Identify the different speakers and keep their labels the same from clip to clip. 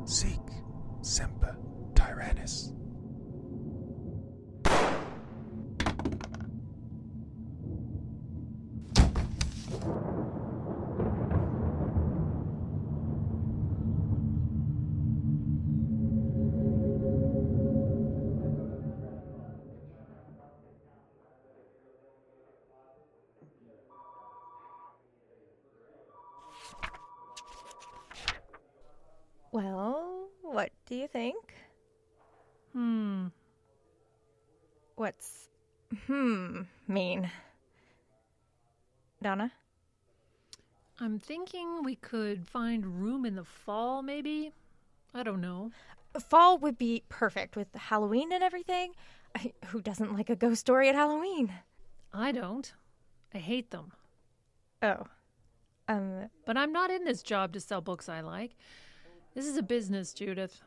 Speaker 1: Sic semper tyrannis.
Speaker 2: Well, what do you think? What's mean? Donna?
Speaker 3: I'm thinking we could find room in the fall, maybe? I don't know.
Speaker 2: Fall would be perfect with Halloween and everything. Who doesn't like a ghost story at Halloween?
Speaker 3: I don't. I hate them.
Speaker 2: Oh.
Speaker 3: But I'm not in this job to sell books I like. This is a business, Judith.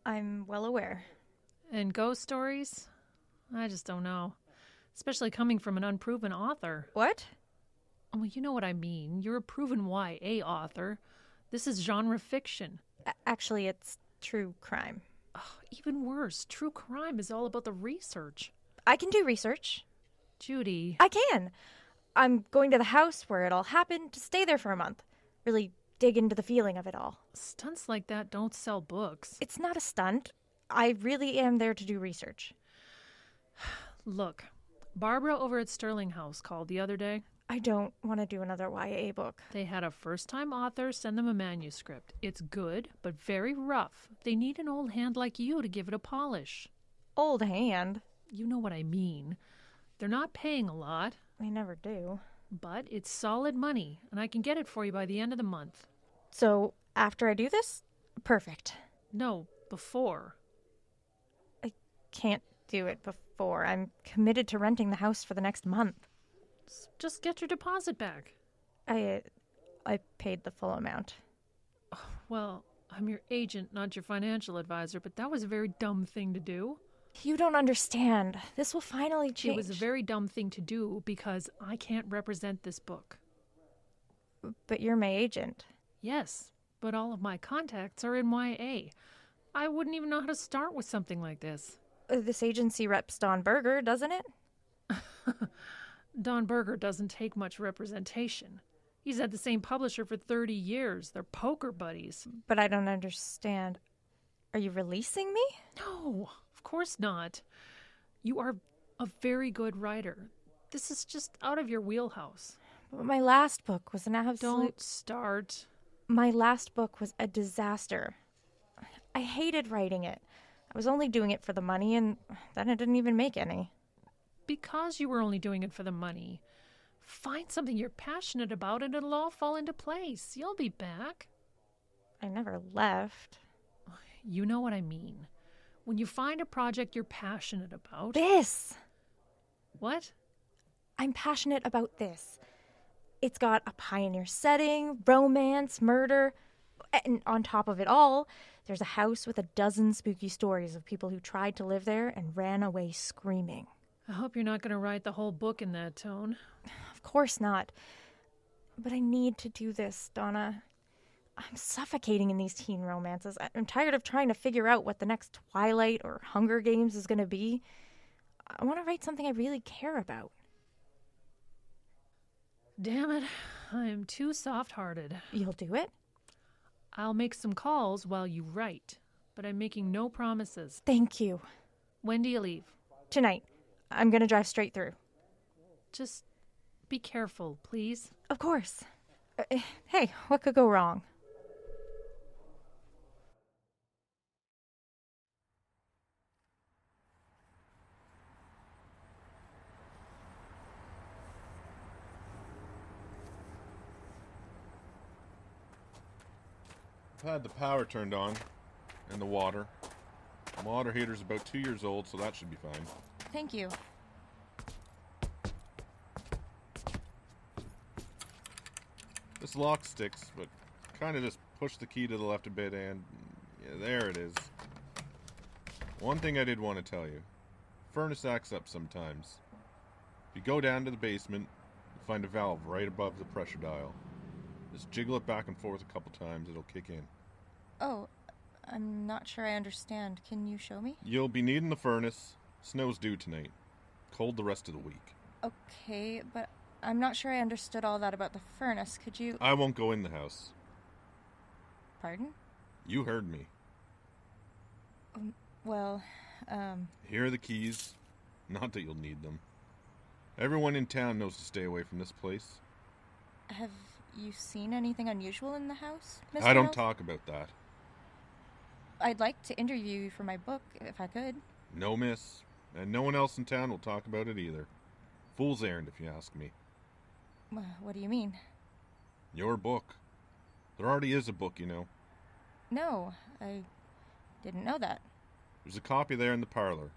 Speaker 2: I'm well aware.
Speaker 3: And ghost stories? I just don't know. Especially coming from an unproven author.
Speaker 2: What?
Speaker 3: Well, you know what I mean. You're a proven YA author. This is genre fiction.
Speaker 2: Actually, it's true crime.
Speaker 3: Oh, even worse. True crime is all about the research.
Speaker 2: I can do research.
Speaker 3: Judy.
Speaker 2: I can. I'm going to the house where it all happened to stay there for a month. Really dig into the feeling of it all.
Speaker 3: Stunts like that don't sell books.
Speaker 2: It's not a stunt. I really am there to do research.
Speaker 3: Look, Barbara over at Sterling House called the other day.
Speaker 2: I don't want to do another YA book.
Speaker 3: They had a first-time author send them a manuscript. It's good, but very rough. They need an old hand like you to give it a polish.
Speaker 2: Old hand?
Speaker 3: You know what I mean. They're not paying a lot.
Speaker 2: They never do.
Speaker 3: But it's solid money, and I can get it for you by the end of the month.
Speaker 2: So, after I do this? Perfect.
Speaker 3: No, before.
Speaker 2: I can't do it before. I'm committed to renting the house for the next month.
Speaker 3: Just get your deposit back.
Speaker 2: I paid the full amount.
Speaker 3: Well, I'm your agent, not your financial advisor, but that was a very dumb thing to do.
Speaker 2: You don't understand. This will finally change.
Speaker 3: It was a very dumb thing to do because I can't represent this book.
Speaker 2: But you're my agent.
Speaker 3: Yes, but all of my contacts are in YA. I wouldn't even know how to start with something like this.
Speaker 2: This agency reps Don Berger, doesn't it?
Speaker 3: Don Berger doesn't take much representation. He's had the same publisher for 30 years. They're poker buddies.
Speaker 2: But I don't understand. Are you releasing me?
Speaker 3: No, of course not. You are a very good writer. This is just out of your wheelhouse.
Speaker 2: But my last book was an absolute...
Speaker 3: Don't start.
Speaker 2: My last book was a disaster. I hated writing it. I was only doing it for the money, and then I didn't even make any.
Speaker 3: Because you were only doing it for the money. Find something you're passionate about and it'll all fall into place. You'll be back.
Speaker 2: I never left.
Speaker 3: You know what I mean. When you find a project you're passionate about...
Speaker 2: This!
Speaker 3: What?
Speaker 2: I'm passionate about this. It's got a pioneer setting, romance, murder, and on top of it all, there's a house with a dozen spooky stories of people who tried to live there and ran away screaming.
Speaker 3: I hope you're not going to write the whole book in that tone.
Speaker 2: Of course not. But I need to do this, Donna. I'm suffocating in these teen romances. I'm tired of trying to figure out what the next Twilight or Hunger Games is going to be. I want to write something I really care about.
Speaker 3: Damn it. I am too soft-hearted.
Speaker 2: You'll do it?
Speaker 3: I'll make some calls while you write, but I'm making no promises.
Speaker 2: Thank you.
Speaker 3: When do you leave?
Speaker 2: Tonight. I'm going to drive straight through.
Speaker 3: Just be careful, please.
Speaker 2: Of course. Hey, what could go wrong?
Speaker 4: I've had the power turned on and the water. The water heater's about 2 years old, so that should be fine.
Speaker 2: Thank you.
Speaker 4: This lock sticks, but kind of just push the key to the left a bit and yeah, there it is. One thing I did want to tell you. Furnace acts up sometimes. If you go down to the basement, you'll find a valve right above the pressure dial. Just jiggle it back and forth a couple times, it'll kick in.
Speaker 2: Oh, I'm not sure I understand. Can you show me?
Speaker 4: You'll be needing the furnace. Snow's due tonight. Cold the rest of the week.
Speaker 2: Okay, but I'm not sure I understood all that about the furnace. Could you...
Speaker 4: I won't go in the house.
Speaker 2: Pardon?
Speaker 4: You heard me.
Speaker 2: Well,
Speaker 4: Here are the keys. Not that you'll need them. Everyone in town knows to stay away from this place.
Speaker 2: Have you seen anything unusual in the house, Mr.
Speaker 4: I don't
Speaker 2: Mills?
Speaker 4: talk about that.
Speaker 2: I'd like to interview you for my book, if I could.
Speaker 4: No, miss. And no one else in town will talk about it either. Fool's errand, if you ask me.
Speaker 2: What do you mean?
Speaker 4: Your book. There already is a book, you know.
Speaker 2: No, I didn't know that.
Speaker 4: There's a copy there in the parlor.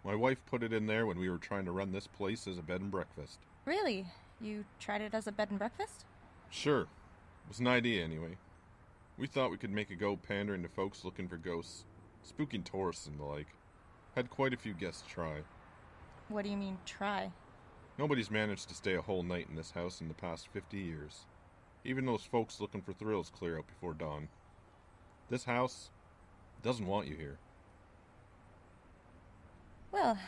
Speaker 4: My wife put it in there when we were trying to run this place as a bed and breakfast.
Speaker 2: Really? You tried it as a bed and breakfast?
Speaker 4: Sure. It was an idea, anyway. We thought we could make a go pandering to folks looking for ghosts, spooking tourists and the like. Had quite a few guests try.
Speaker 2: What do you mean, try?
Speaker 4: Nobody's managed to stay a whole night in this house in the past 50 years. Even those folks looking for thrills clear out before dawn. This house doesn't want you here.
Speaker 2: Well,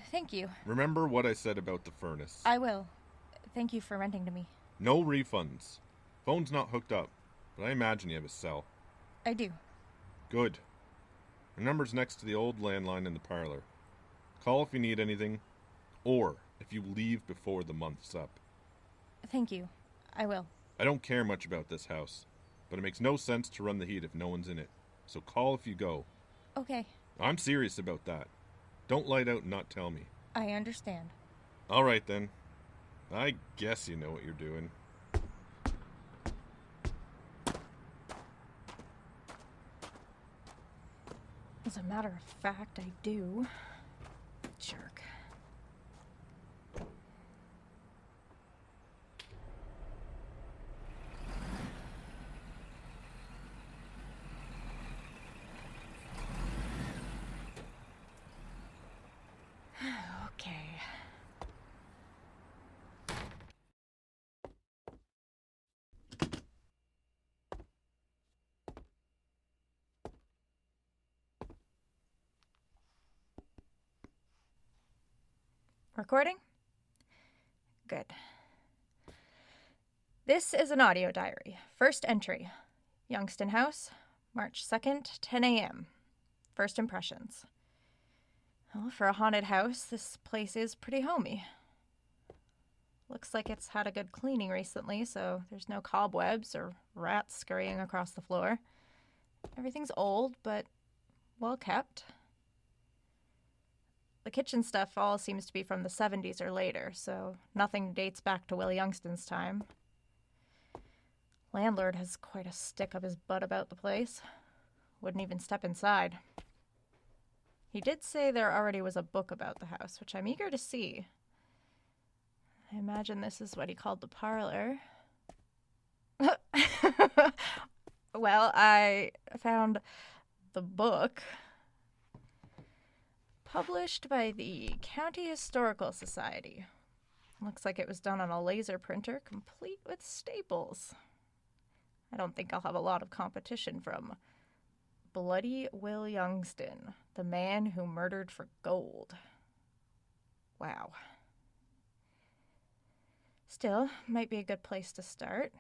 Speaker 2: thank you.
Speaker 4: Remember what I said about the furnace.
Speaker 2: I will. Thank you for renting to me.
Speaker 4: No refunds. Phone's not hooked up, but I imagine you have a cell.
Speaker 2: I do.
Speaker 4: Good. The number's next to the old landline in the parlor. Call if you need anything, or if you leave before the month's up.
Speaker 2: Thank you. I will.
Speaker 4: I don't care much about this house, but it makes no sense to run the heat if no one's in it. So call if you go.
Speaker 2: Okay.
Speaker 4: I'm serious about that. Don't light out and not tell me.
Speaker 2: I understand.
Speaker 4: All right, then. I guess you know what you're doing.
Speaker 2: As a matter of fact, I do. Jerk. Okay. Recording? Good. This is an audio diary. First entry. Youngston House, March 2nd, 10 a.m. First impressions. Well, for a haunted house, this place is pretty homey. Looks like it's had a good cleaning recently, so there's no cobwebs or rats scurrying across the floor. Everything's old, but well kept. The kitchen stuff all seems to be from the 70s or later, so nothing dates back to Willie Youngston's time. Landlord has quite a stick up his butt about the place. Wouldn't even step inside. He did say there already was a book about the house, which I'm eager to see. I imagine this is what he called the parlor. Well, I found the book. Published by the County Historical Society. Looks like it was done on a laser printer, complete with staples. I don't think I'll have a lot of competition from Bloody Will Youngston, the man who murdered for gold. Wow. Still, might be a good place to start.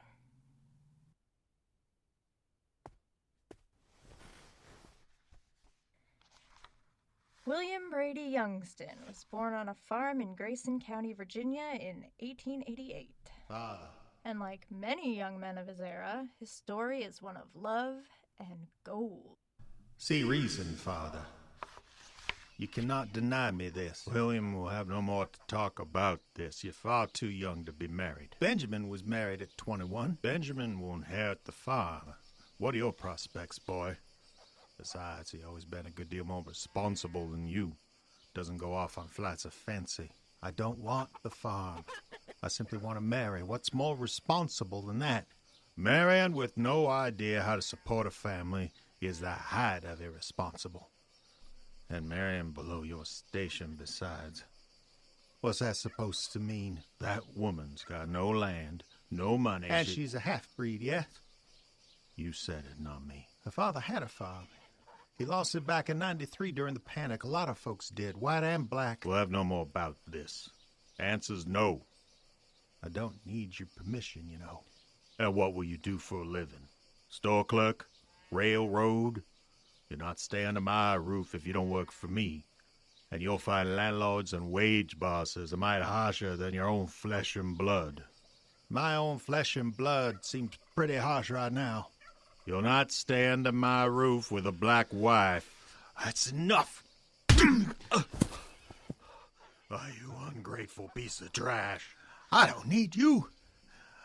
Speaker 2: William Brady Youngston was born on a farm in Grayson County, Virginia in 1888. And like many young men of his era, his story is one of love and gold.
Speaker 5: See reason, Father. You cannot deny me this.
Speaker 6: William will have no more to talk about this. You're far too young to be married.
Speaker 5: Benjamin was married at 21.
Speaker 6: Benjamin will inherit the farm. What are your prospects, boy? Besides, he's always been a good deal more responsible than you. Doesn't go off on flights of fancy.
Speaker 5: I don't want the farm. I simply want to marry. What's more responsible than that?
Speaker 6: Marrying with no idea how to support a family is the height of irresponsible. And marrying below your station besides. What's that supposed to mean? That woman's got no land, no money.
Speaker 5: And she's a half-breed, yeah?
Speaker 6: You said it, not me.
Speaker 5: Her father had a father. He lost it back in '93 during the panic. A lot of folks did, white and black.
Speaker 6: We'll have no more about this. Answer's no.
Speaker 5: I don't need your permission, you know.
Speaker 6: And what will you do for a living? Store clerk? Railroad? You're not staying under my roof if you don't work for me. And you'll find landlords and wage bosses a mite harsher than your own flesh and blood.
Speaker 5: My own flesh and blood seems pretty harsh right now.
Speaker 6: You'll not stay under my roof with a black wife.
Speaker 5: That's enough!
Speaker 6: Oh, you ungrateful piece of trash.
Speaker 5: I don't need you.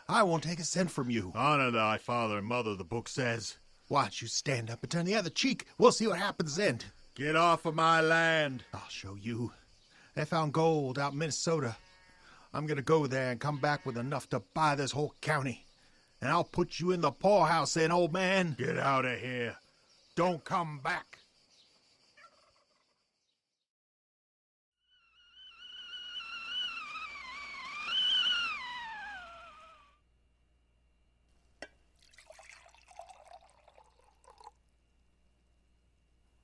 Speaker 5: I won't take a cent from you.
Speaker 6: Honor thy father and mother, the book says.
Speaker 5: Why don't you stand up and turn the other cheek? We'll see what happens then.
Speaker 6: Get off of my land.
Speaker 5: I'll show you. They found gold out in Minnesota. I'm gonna go there and come back with enough to buy this whole county. And I'll put you in the poorhouse then, old man.
Speaker 6: Get out of here. Don't come back.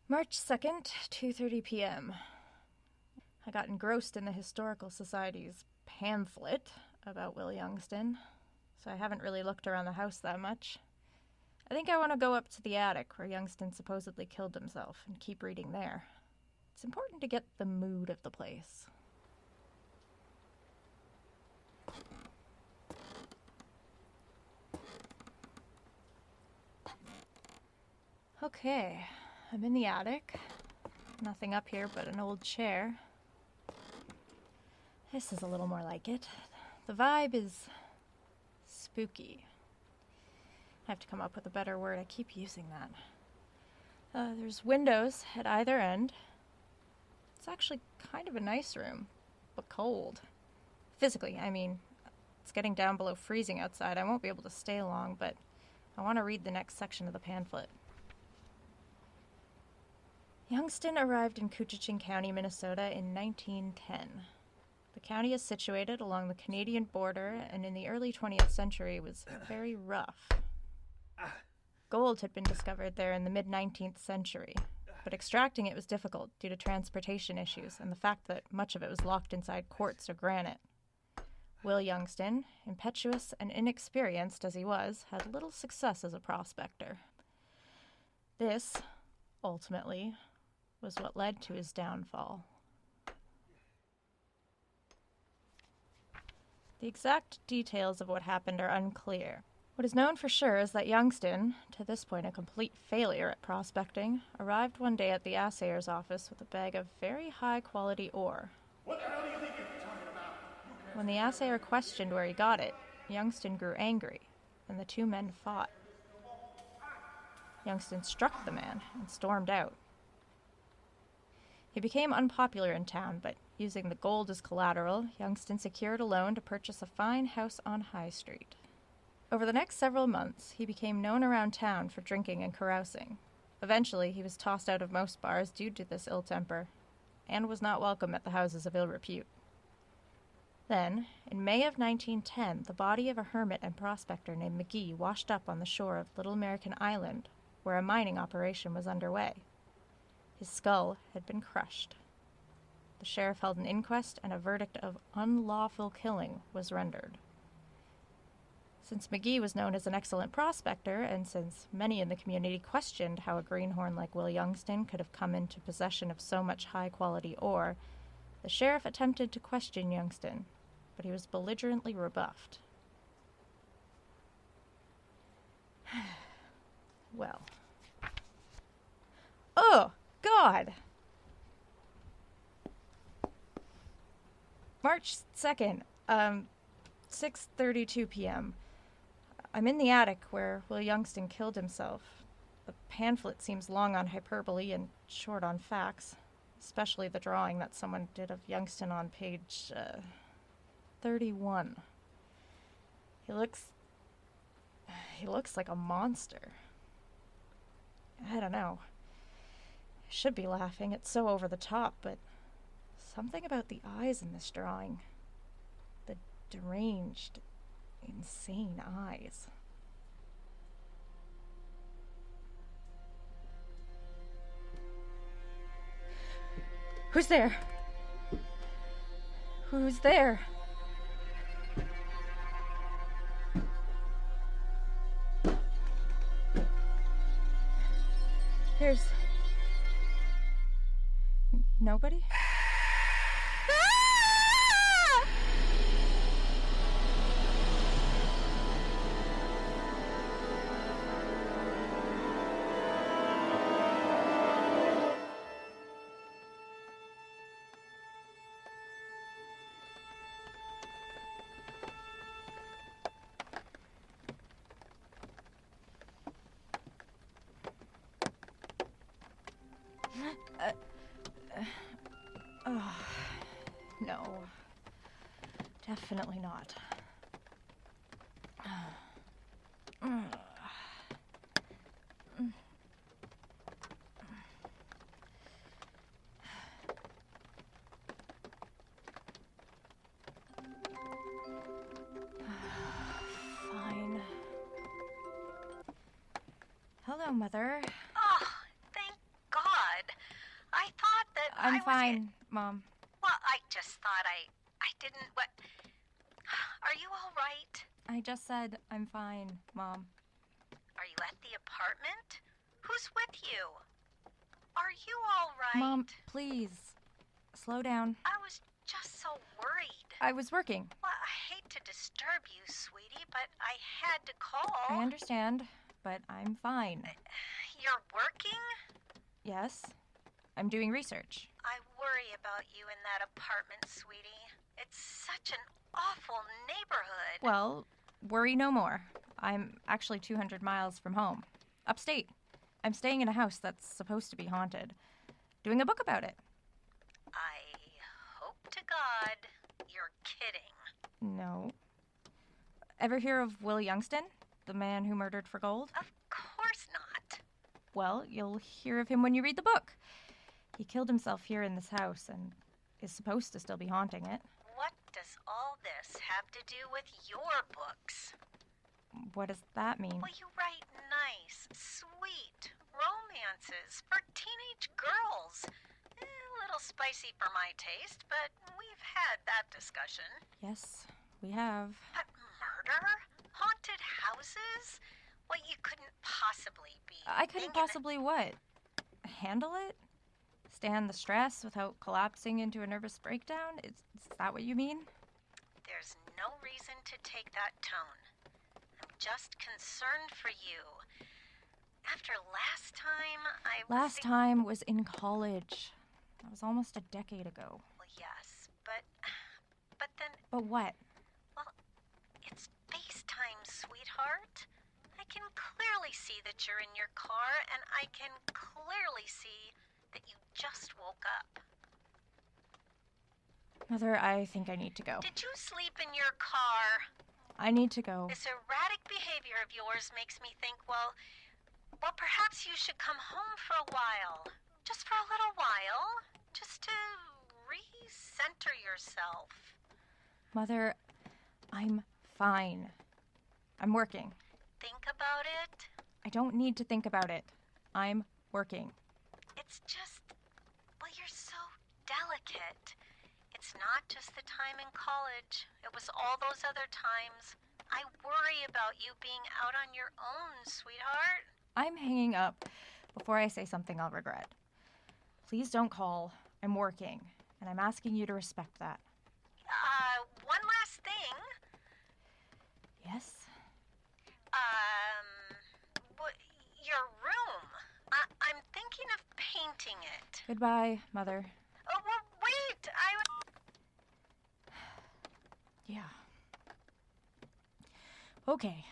Speaker 2: March 2nd, 2:30 p.m. I got engrossed in the Historical Society's pamphlet about Will Youngston, so I haven't really looked around the house that much. I think I want to go up to the attic where Youngston supposedly killed himself and keep reading there. It's important to get the mood of the place. Okay, I'm in the attic. Nothing up here but an old chair. This is a little more like it. The vibe is spooky. I have to come up with a better word. I keep using that. There's windows at either end. It's actually kind of a nice room, but cold. Physically, I mean, it's getting down below freezing outside. I won't be able to stay long, but I want to read the next section of the pamphlet. Youngston arrived in Coochin County, Minnesota in 1910. The county is situated along the Canadian border and in the early 20th century was very rough. Gold had been discovered there in the mid-19th century, but extracting it was difficult due to transportation issues and the fact that much of it was locked inside quartz or granite. Will Youngston, impetuous and inexperienced as he was, had little success as a prospector. This, ultimately, was what led to his downfall. The exact details of what happened are unclear. What is known for sure is that Youngston, to this point a complete failure at prospecting, arrived one day at the assayer's office with a bag of very high-quality ore. What the hell do you think you're talking about? When the assayer questioned where he got it, Youngston grew angry, and the two men fought. Youngston struck the man and stormed out. He became unpopular in town, but using the gold as collateral, Youngston secured a loan to purchase a fine house on High Street. Over the next several months, he became known around town for drinking and carousing. Eventually, he was tossed out of most bars due to this ill temper, and was not welcome at the houses of ill repute. Then, in May of 1910, the body of a hermit and prospector named McGee washed up on the shore of Little American Island, where a mining operation was underway. His skull had been crushed. The sheriff held an inquest, and a verdict of unlawful killing was rendered. Since McGee was known as an excellent prospector, and since many in the community questioned how a greenhorn like Will Youngston could have come into possession of so much high-quality ore, the sheriff attempted to question Youngston, but he was belligerently rebuffed. Well. Oh, God! March 2nd, 6:32 p.m. I'm in the attic where Will Youngston killed himself. The pamphlet seems long on hyperbole and short on facts, especially the drawing that someone did of Youngston on page 31. He looks like a monster. I don't know. should be laughing. It's so over the top, but something about the eyes in this drawing. The deranged, insane eyes. Who's there? Who's there? There's nobody? No. Definitely not. Fine. Hello, Mother.
Speaker 7: Oh, thank God. I thought that
Speaker 2: I'm fine, Mom.
Speaker 7: Well, I just thought I didn't... What? Are you all right?
Speaker 2: I just said I'm fine, Mom.
Speaker 7: Are you at the apartment? Who's with you? Are you all right?
Speaker 2: Mom, please. Slow down.
Speaker 7: I was just so worried.
Speaker 2: I was working.
Speaker 7: Well, I hate to disturb you, sweetie, but I had to call.
Speaker 2: I understand, but I'm fine.
Speaker 7: You're working?
Speaker 2: Yes, I'm doing research.
Speaker 7: I worry about you in that apartment, sweetie. It's such an awful neighborhood.
Speaker 2: Well, worry no more. I'm actually 200 miles from home. Upstate. I'm staying in a house that's supposed to be haunted. Doing a book about it.
Speaker 7: I hope to God you're kidding.
Speaker 2: No. Ever hear of Willie Youngston? The man who murdered for gold?
Speaker 7: Of course not.
Speaker 2: Well, you'll hear of him when you read the book. He killed himself here in this house and is supposed to still be haunting it.
Speaker 7: What does all this have to do with your books?
Speaker 2: What does that mean?
Speaker 7: Well, you write nice, sweet romances for teenage girls. A little spicy for my taste, but we've had that discussion.
Speaker 2: Yes, we have.
Speaker 7: But murder? Haunted houses? What, you couldn't possibly be
Speaker 2: I couldn't
Speaker 7: thinking
Speaker 2: possibly what? Handle it? Stand the stress without collapsing into a nervous breakdown? Is that what you mean?
Speaker 7: There's no reason to take that tone. I'm just concerned for you. After last time,
Speaker 2: Last time was in college. That was almost a decade ago.
Speaker 7: Well, yes, but then,
Speaker 2: But what?
Speaker 7: well, it's FaceTime, sweetheart. I can clearly see that you're in your car, and I can clearly see that you just woke up.
Speaker 2: Mother, I think I need to go.
Speaker 7: Did you sleep in your car?
Speaker 2: I need to go.
Speaker 7: This erratic behavior of yours makes me think, well, perhaps you should come home for a while. Just for a little while. Just to recenter yourself.
Speaker 2: Mother, I'm fine. I'm working.
Speaker 7: Think about it.
Speaker 2: I don't need to think about it. I'm working.
Speaker 7: It's just, well, you're so delicate. It's not just the time in college. It was all those other times. I worry about you being out on your own, sweetheart.
Speaker 2: I'm hanging up before I say something I'll regret. Please don't call. I'm working, and I'm asking you to respect that.
Speaker 7: One last thing.
Speaker 2: Yes?
Speaker 7: Your room. I'm thinking of painting it.
Speaker 2: Goodbye, Mother.
Speaker 7: Oh, well, wait.
Speaker 2: Yeah. Okay.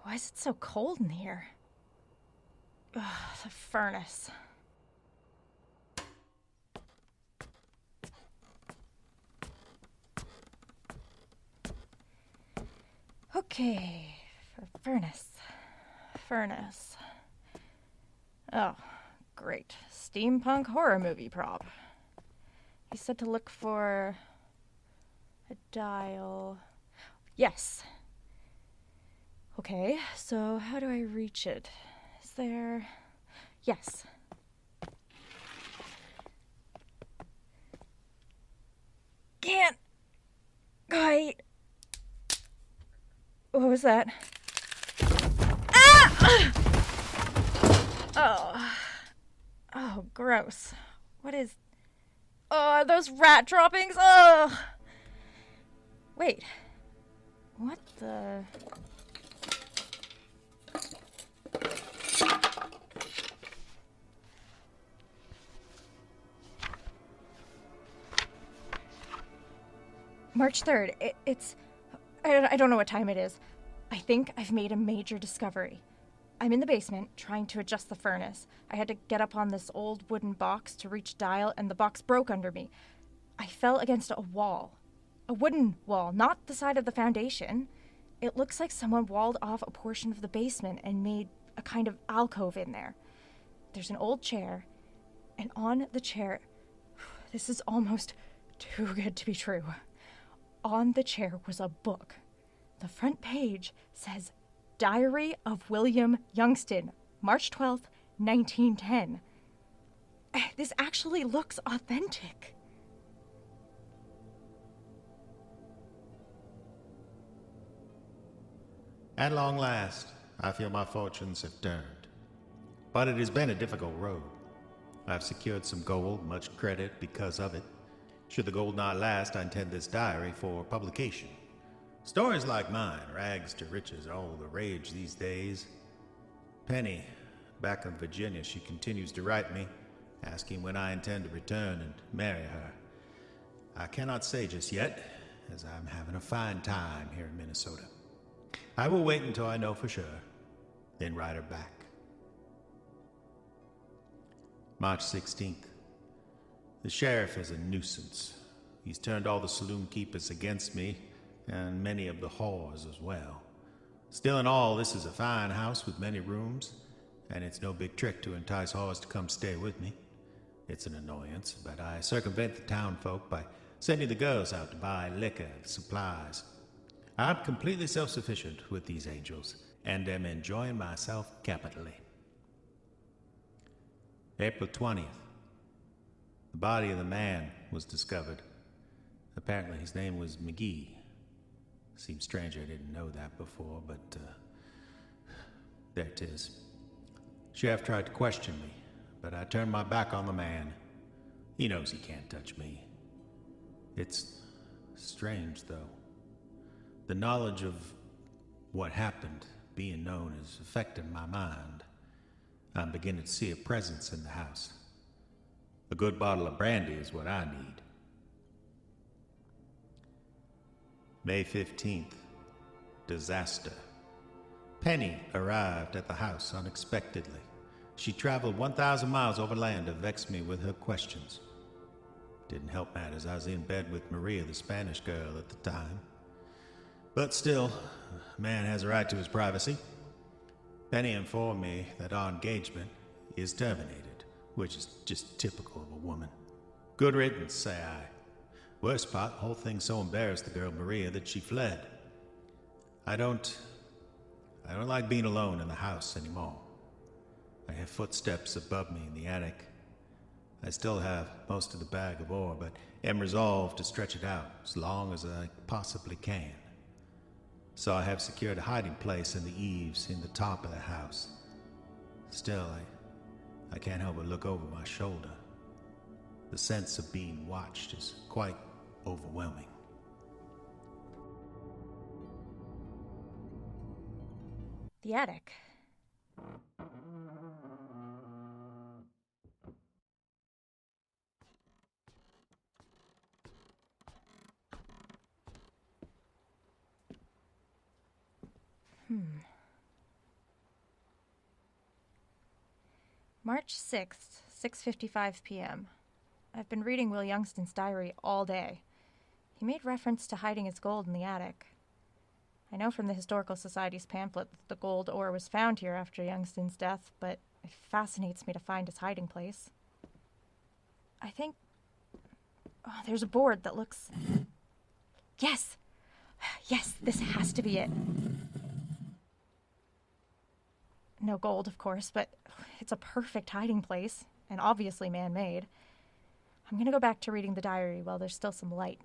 Speaker 2: Why is it so cold in here? Ugh, the furnace. Okay, furnace. Oh, great. Steampunk horror movie prop. He said to look for a dial. Yes. Okay, so how do I reach it? Is there... Yes. Can't... quite... What was that? Ah! Oh, gross. What is... Oh, are those rat droppings? Oh! Wait. What the... March 3rd. It's... I don't know what time it is. I think I've made a major discovery. I'm in the basement, trying to adjust the furnace. I had to get up on this old wooden box to reach dial, and the box broke under me. I fell against a wall. A wooden wall, not the side of the foundation. It looks like someone walled off a portion of the basement and made a kind of alcove in there. There's an old chair, and on the chair... This is almost too good to be true. On the chair was a book. The front page says, Diary of William Youngston, March 12th, 1910. This actually looks authentic.
Speaker 6: At long last, I feel my fortunes have turned. But it has been a difficult road. I've secured some gold, much credit because of it. Should the gold not last, I intend this diary for publication. Stories like mine, rags to riches, are all the rage these days. Penny, back in Virginia, she continues to write me, asking when I intend to return and marry her. I cannot say just yet, as I'm having a fine time here in Minnesota. I will wait until I know for sure, then write her back. March 16th. The sheriff is a nuisance. He's turned all the saloon keepers against me, and many of the whores as well. Still in all, this is a fine house with many rooms, and it's no big trick to entice whores to come stay with me. It's an annoyance, but I circumvent the town folk by sending the girls out to buy liquor and supplies. I'm completely self-sufficient with these angels, and am enjoying myself capitally. April 20th. The body of the man was discovered. Apparently his name was McGee. Seems strange I didn't know that before, but there it is. Sheriff tried to question me, but I turned my back on the man. He knows he can't touch me. It's strange, though. The knowledge of what happened being known is affecting my mind. I'm beginning to see a presence in the house. A good bottle of brandy is what I need. May 15th. Disaster. Penny arrived at the house unexpectedly. She traveled 1,000 miles overland to vex me with her questions. Didn't help matters. I was in bed with Maria, the Spanish girl, at the time. But still, a man has a right to his privacy. Penny informed me that our engagement is terminated, which is just typical of a woman. Good riddance, say I. Worst part, the whole thing so embarrassed the girl Maria that she fled. I don't like being alone in the house anymore. I hear footsteps above me in the attic. I still have most of the bag of ore, but am resolved to stretch it out as long as I possibly can. So I have secured a hiding place in the eaves in the top of the house. Still, I can't help but look over my shoulder. The sense of being watched is quite overwhelming.
Speaker 2: The attic. March 6th, 6:55 p.m. I've been reading Will Youngston's diary all day. He made reference to hiding his gold in the attic. I know from the Historical Society's pamphlet that the gold ore was found here after Youngston's death, but it fascinates me to find his hiding place. I think... Oh, there's a board that looks... Yes! Yes, this has to be it. No gold, of course, but it's a perfect hiding place, and obviously man-made. I'm gonna go back to reading the diary while there's still some light.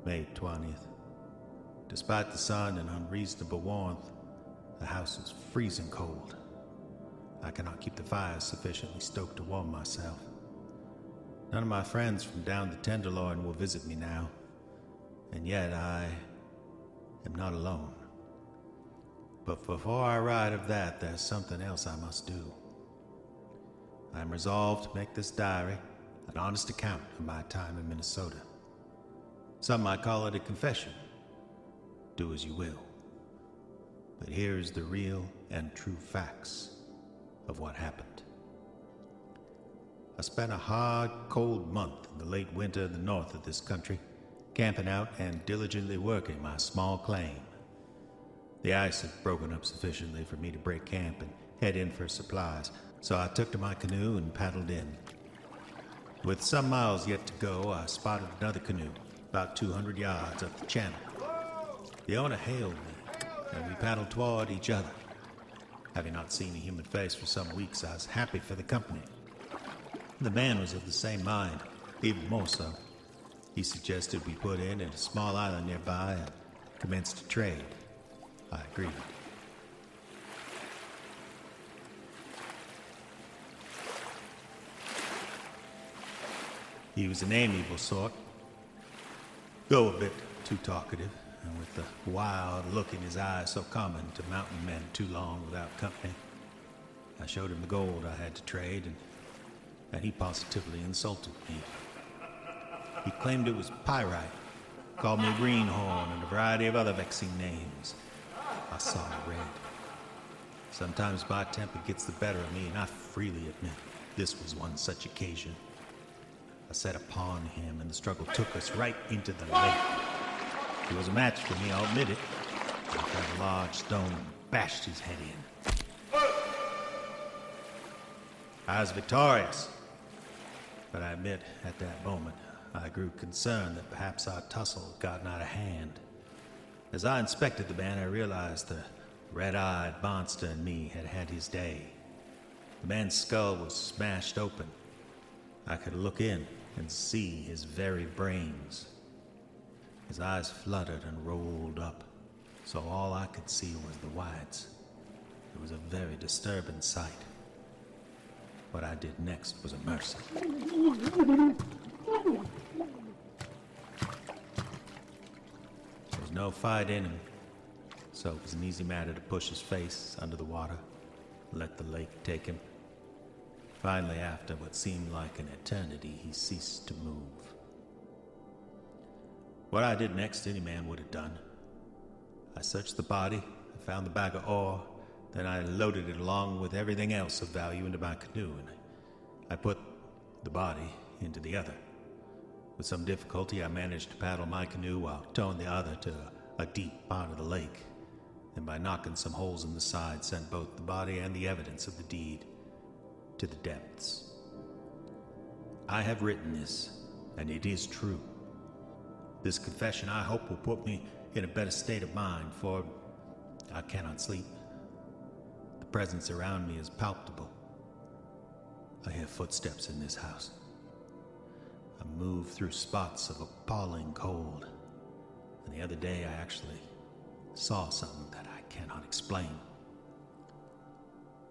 Speaker 6: May 20th. Despite the sun and unreasonable warmth, the house is freezing cold. I cannot keep the fire sufficiently stoked to warm myself. None of my friends from down the Tenderloin will visit me now, and yet I am not alone. But before I write of that, there's something else I must do. I am resolved to make this diary an honest account of my time in Minnesota. Some might call it a confession. Do as you will. But here is the real and true facts of what happened. I spent a hard, cold month in the late winter in the north of this country, camping out and diligently working my small claim. The ice had broken up sufficiently for me to break camp and head in for supplies, so I took to my canoe and paddled in. With some miles yet to go, I spotted another canoe, about 200 yards up the channel. The owner hailed me, and we paddled toward each other. Having not seen a human face for some weeks, I was happy for the company. The man was of the same mind, even more so. He suggested we put in at a small island nearby and commence to trade. I agreed. He was an amiable sort, though a bit too talkative, and with the wild look in his eyes so common to mountain men too long without company. I showed him the gold I had to trade, and he positively insulted me. He claimed it was pyrite, called me a greenhorn, and a variety of other vexing names. I saw red. Sometimes my temper gets the better of me, and I freely admit this was one such occasion. I set upon him, and the struggle took us right into the lake. He was a match for me, I'll admit it. I found a large stone and bashed his head in. I was victorious, but I admit at that moment I grew concerned that perhaps our tussle had gotten out of hand. As I inspected the man, I realized the red-eyed monster in me had had his day. The man's skull was smashed open. I could look in and see his very brains. His eyes fluttered and rolled up, so all I could see was the whites. It was a very disturbing sight. What I did next was a mercy. There was no fight in him, so it was an easy matter to push his face under the water, let the lake take him. Finally, after what seemed like an eternity, he ceased to move. What I did next, any man would have done. I searched the body, I found the bag of ore, then I loaded it along with everything else of value into my canoe, and I put the body into the other. With some difficulty, I managed to paddle my canoe while towing the other to a deep part of the lake, and by knocking some holes in the side, sent both the body and the evidence of the deed to the depths. I have written this, and it is true. This confession, I hope, will put me in a better state of mind, for I cannot sleep. The presence around me is palpable. I hear footsteps in this house. I move through spots of appalling cold, and the other day I actually saw something that I cannot explain.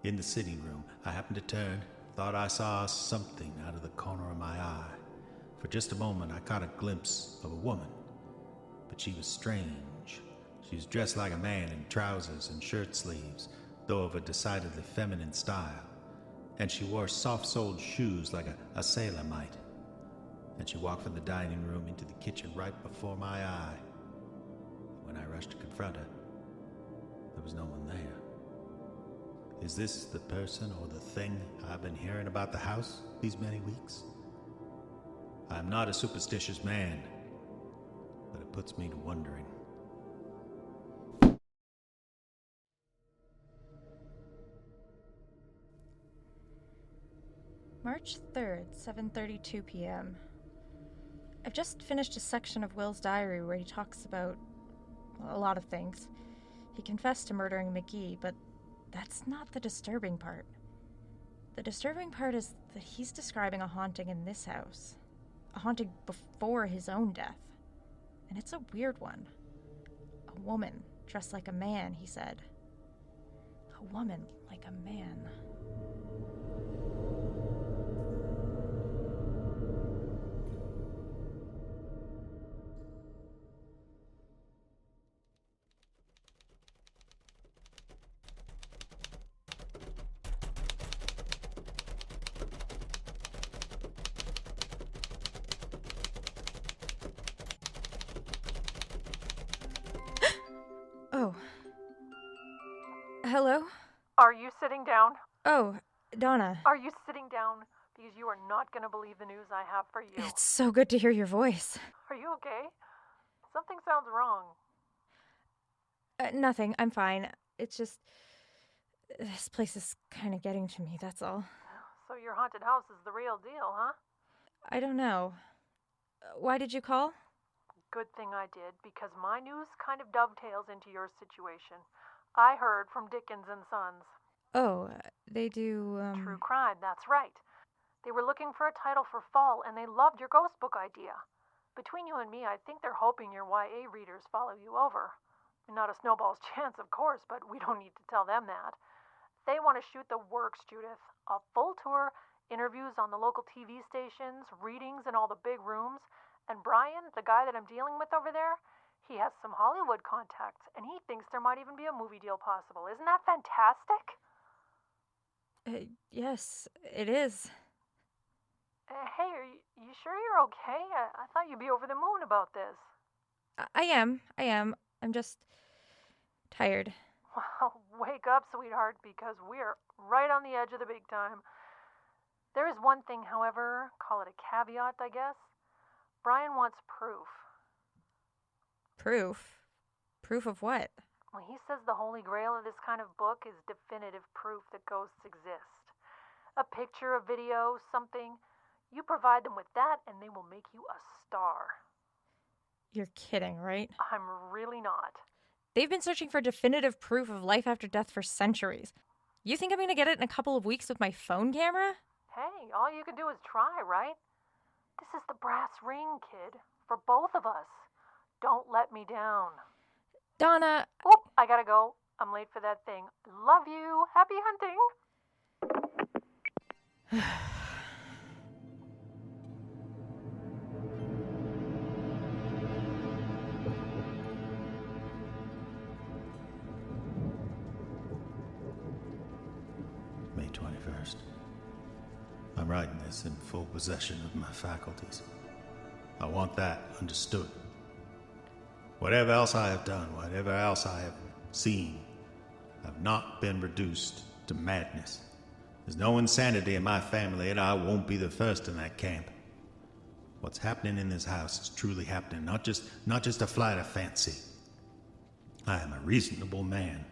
Speaker 6: In the sitting room, I happened to turn, thought I saw something out of the corner of my eye. For just a moment, I caught a glimpse of a woman, but she was strange. She was dressed like a man in trousers and shirt sleeves, though of a decidedly feminine style, and she wore soft-soled shoes like a sailor might. and she walked from the dining room into the kitchen right before my eye. When I rushed to confront her, there was no one there. Is this the person or the thing I've been hearing about the house these many weeks? I'm not a superstitious man, but it puts me to wondering.
Speaker 2: March 3rd, 7:32 p.m. I've just finished a section of Will's diary where he talks about a lot of things. He confessed to murdering McGee, but that's not the disturbing part. The disturbing part is that he's describing a haunting in this house. A haunting before his own death. And it's a weird one. A woman dressed like a man, he said. A woman like a man. Oh. Hello?
Speaker 8: Are you sitting down?
Speaker 2: Oh, Donna.
Speaker 8: Are you sitting down? Because you are not going to believe the news I have for you.
Speaker 2: It's so good to hear your voice.
Speaker 8: Are you okay? Something sounds wrong.
Speaker 2: Nothing. I'm fine. It's just... this place is kind of getting to me, that's all.
Speaker 8: So your haunted house is the real deal, huh?
Speaker 2: I don't know. Why did you call?
Speaker 8: Good thing I did, because my news kind of dovetails into your situation. I heard from Dickens and Sons.
Speaker 2: Oh, they do,
Speaker 8: True crime, that's right. They were looking for a title for fall, and they loved your ghost book idea. Between you and me, I think they're hoping your YA readers follow you over. Not a snowball's chance, of course, but we don't need to tell them that. They want to shoot the works, Judith. A full tour, interviews on the local TV stations, readings in all the big rooms. And Brian, the guy that I'm dealing with over there, he has some Hollywood contacts, and he thinks there might even be a movie deal possible. Isn't that fantastic?
Speaker 2: Yes, it is.
Speaker 8: Hey, are you sure you're okay? I thought you'd be over the moon about this.
Speaker 2: I am. I'm just tired.
Speaker 8: Well, wake up, sweetheart, because we're right on the edge of the big time. There is one thing, however, call it a caveat, I guess. Brian wants proof.
Speaker 2: Proof? Proof of what?
Speaker 8: Well, he says the holy grail of this kind of book is definitive proof that ghosts exist. A picture, a video, something. You provide them with that, and they will make you a star.
Speaker 2: You're kidding, right?
Speaker 8: I'm really not.
Speaker 2: They've been searching for definitive proof of life after death for centuries. You think I'm going to get it in a couple of weeks with my phone camera?
Speaker 8: Hey, all you can do is try, right? This is the brass ring, kid. For both of us. Don't let me down.
Speaker 2: Donna...
Speaker 8: Oop, I gotta go. I'm late for that thing. Love you. Happy hunting.
Speaker 6: May 21st. I'm writing this in full possession of my faculties. I want that understood. Whatever else I have done, whatever else I have seen, I've not been reduced to madness. There's no insanity in my family, and I won't be the first in that camp. What's happening in this house is truly happening, not just a flight of fancy. I am a reasonable man,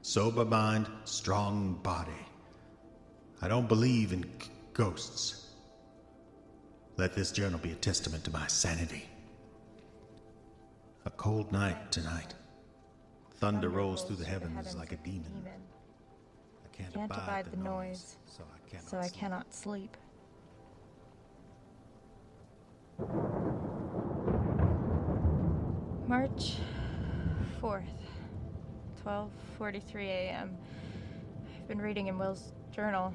Speaker 6: sober mind, strong body. I don't believe in ghosts. Let this journal be a testament to my sanity. A cold night tonight. Thunder rolls through the heavens like a demon. I can't abide the noise, so I cannot
Speaker 2: sleep. March 4th, 12:43 a.m. I've been reading in Will's journal.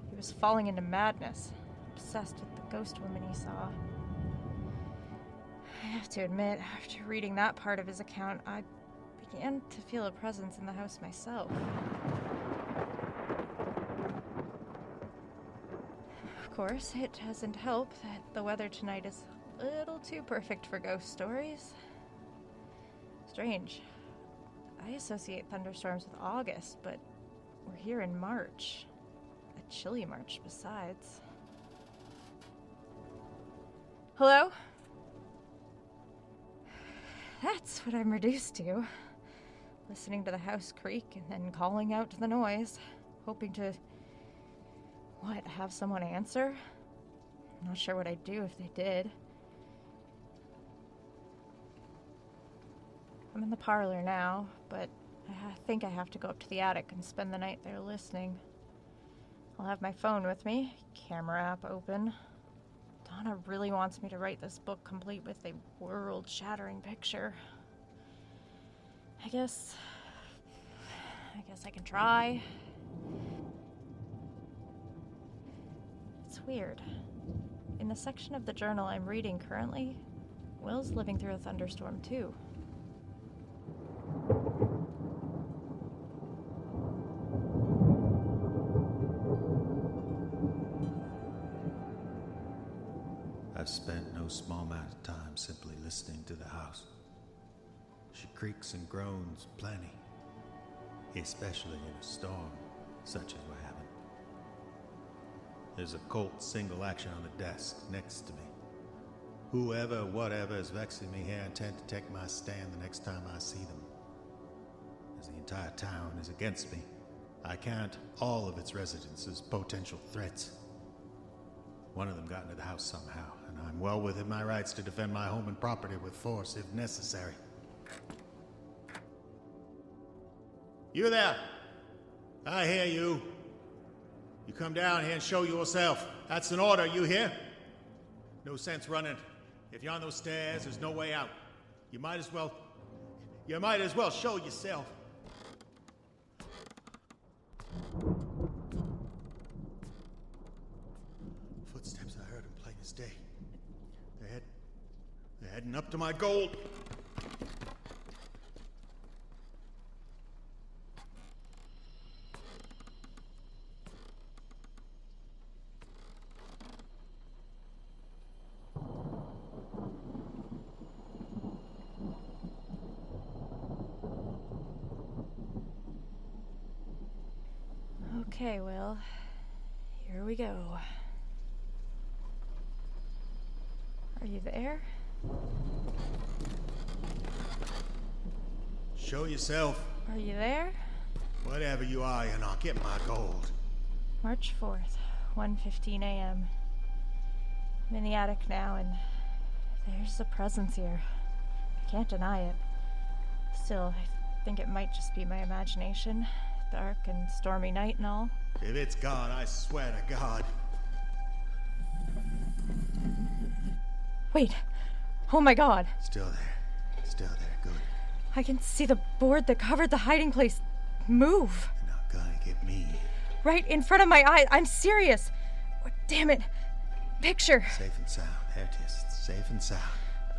Speaker 2: He was falling into madness, obsessed with the ghost woman he saw. I have to admit, after reading that part of his account, I began to feel a presence in the house myself. Of course, it doesn't help that the weather tonight is a little too perfect for ghost stories. Strange. I associate thunderstorms with August, but we're here in March. A chilly March, besides. Hello? That's what I'm reduced to. Listening to the house creak and then calling out to the noise, hoping to... What, have someone answer? I'm not sure what I'd do if they did. I'm in the parlor now, but I think I have to go up to the attic and spend the night there listening. I'll have my phone with me, camera app open. Donna really wants me to write this book complete with a world-shattering picture. I guess I can try. It's weird. In the section of the journal I'm reading currently, Will's living through a thunderstorm too.
Speaker 6: I've spent no small amount of time simply listening to the house. She creaks and groans plenty, especially in a storm such as we're having. There's a Colt single action on the desk next to me. Whoever, whatever is vexing me here intend to take my stand the next time I see them. As the entire town is against me, I count all of its residents as potential threats. One of them got into the house somehow, and I'm well within my rights to defend my home and property with force if necessary. You there! I hear you. You come down here and show yourself. That's an order, you hear? No sense running. If you're on those stairs, there's no way out. You might as well show yourself. Footsteps, I heard them plain as day. They're heading up to my gold.
Speaker 2: Okay, Will. Here we go. Are you there?
Speaker 6: Show yourself.
Speaker 2: Are you there?
Speaker 6: Whatever you are, you're not getting my gold.
Speaker 2: March 4th, 1:15 a.m. I'm in the attic now, and there's a presence here. I can't deny it. Still, I think it might just be my imagination. Dark and stormy night and all.
Speaker 6: If it's gone, I swear to God.
Speaker 2: Wait. Oh my God.
Speaker 6: Still there, good.
Speaker 2: I can see the board that covered the hiding place move.
Speaker 6: You're not gonna get me.
Speaker 2: Right in front of my eyes. I'm serious. Oh, damn it. Picture.
Speaker 6: Safe and sound. There it is. Safe and sound.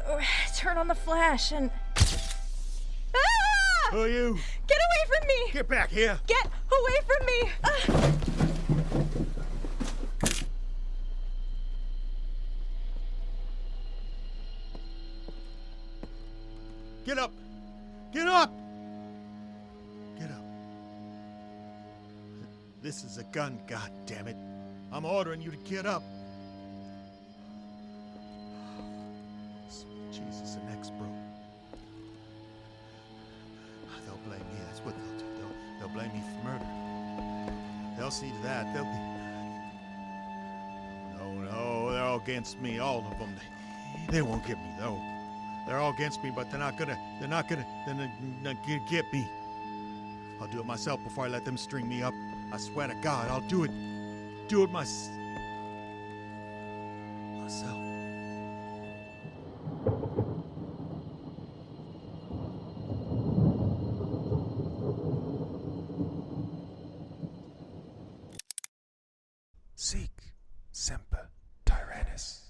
Speaker 2: Oh, turn on the flash and... Ah!
Speaker 6: Who are you?
Speaker 2: Get away from me!
Speaker 6: Get back here!
Speaker 2: Get away from me! Ah!
Speaker 6: Get up! Get up! Get up. This is a gun, goddammit. I'm ordering you to get up. Sweet Jesus, the neck's broke. They'll blame me, that's what they'll do. They'll blame me for murder. They'll see to that. They'll be... No, they're all against me, all of them. They won't get me, though. They're all against me, but they're not gonna get me. I'll do it myself before I let them string me up. I swear to God, I'll do it. Do it myself.
Speaker 1: Sic semper tyrannis.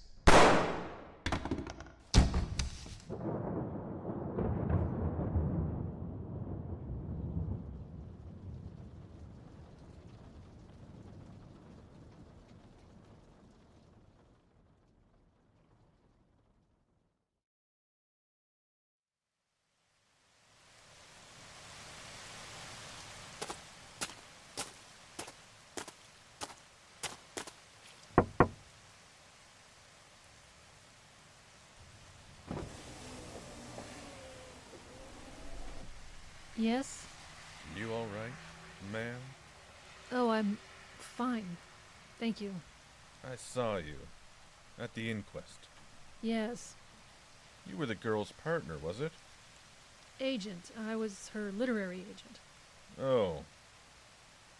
Speaker 3: Yes?
Speaker 4: You all right, ma'am?
Speaker 3: Oh, I'm fine. Thank you.
Speaker 4: I saw you at the inquest.
Speaker 3: Yes.
Speaker 4: You were the girl's partner, was it?
Speaker 3: Agent. I was her literary agent.
Speaker 4: Oh.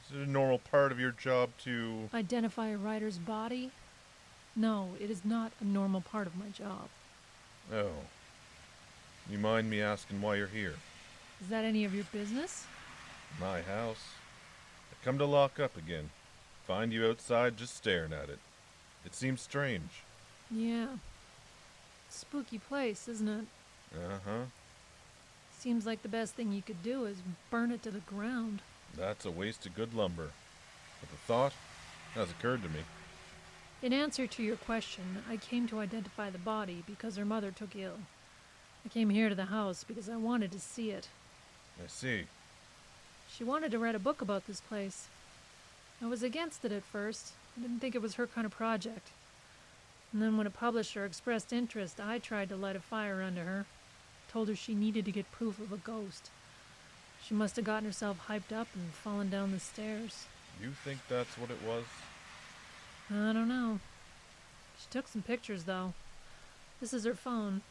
Speaker 4: Is it a normal part of your job to...
Speaker 3: Identify a writer's body? No, it is not a normal part of my job.
Speaker 4: Oh. You mind me asking why you're here?
Speaker 3: Is that any of your business?
Speaker 4: My house. I come to lock up again. Find you outside just staring at it. It seems strange.
Speaker 3: Yeah. Spooky place, isn't it?
Speaker 4: Uh-huh.
Speaker 3: Seems like the best thing you could do is burn it to the ground.
Speaker 4: That's a waste of good lumber. But the thought has occurred to me.
Speaker 3: In answer to your question, I came to identify the body because her mother took ill. I came here to the house because I wanted to see it.
Speaker 4: I see.
Speaker 3: She wanted to write a book about this place. I was against it at first. I didn't think it was her kind of project. And then when a publisher expressed interest, I tried to light a fire under her. Told her she needed to get proof of a ghost. She must have gotten herself hyped up and fallen down the stairs.
Speaker 4: You think that's what it was?
Speaker 3: I don't know. She took some pictures, though. This is her phone.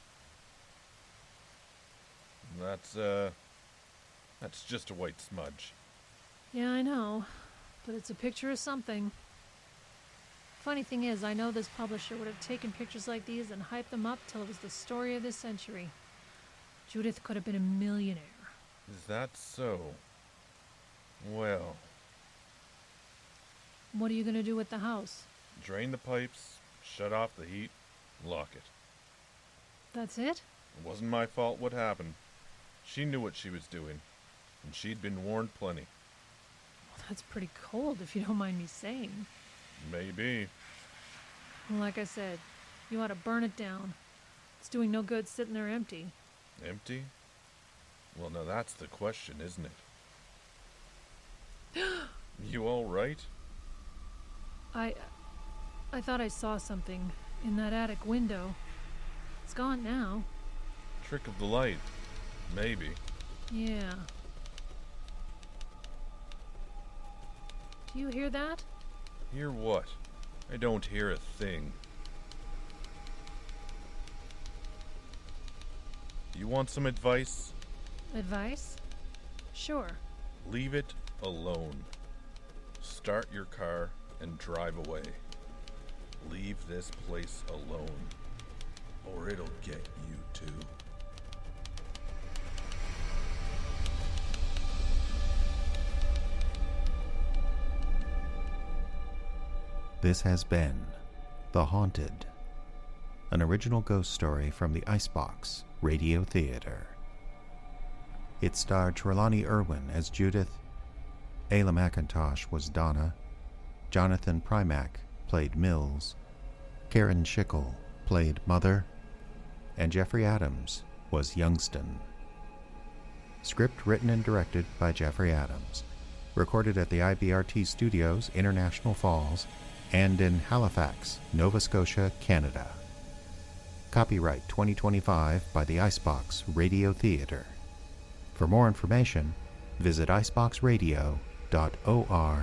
Speaker 4: That's just a white smudge.
Speaker 3: Yeah, I know. But it's a picture of something. Funny thing is, I know this publisher would have taken pictures like these and hyped them up till it was the story of the century. Judith could have been a millionaire.
Speaker 4: Is that so? Well...
Speaker 3: What are you going to do with the house?
Speaker 4: Drain the pipes, shut off the heat, lock it.
Speaker 3: That's it?
Speaker 4: It wasn't my fault what happened. She knew what she was doing, and she'd been warned plenty.
Speaker 3: Well, that's pretty cold, if you don't mind me saying.
Speaker 4: Maybe.
Speaker 3: Like I said, you ought to burn it down. It's doing no good sitting there empty.
Speaker 4: Empty? Well, now that's the question, isn't it? You all right?
Speaker 3: I thought I saw something in that attic window. It's gone now.
Speaker 4: Trick of the light. Maybe.
Speaker 3: Yeah. Do you hear that?
Speaker 4: Hear what? I don't hear a thing. You want some advice?
Speaker 3: Advice? Sure.
Speaker 4: Leave it alone. Start your car and drive away. Leave this place alone, or it'll get you too.
Speaker 9: This has been The Haunted, an original ghost story from the Icebox Radio Theater. It starred Trelawney Irwin as Judith, Ayla McIntosh was Donna, Jonathan Primack played Mills, Karen Schickel played Mother, and Jeffrey Adams was Youngston. Script written and directed by Jeffrey Adams. Recorded at the IBRT Studios, International Falls, and in Halifax, Nova Scotia, Canada. Copyright 2025 by the Icebox Radio Theater. For more information, visit iceboxradio.org.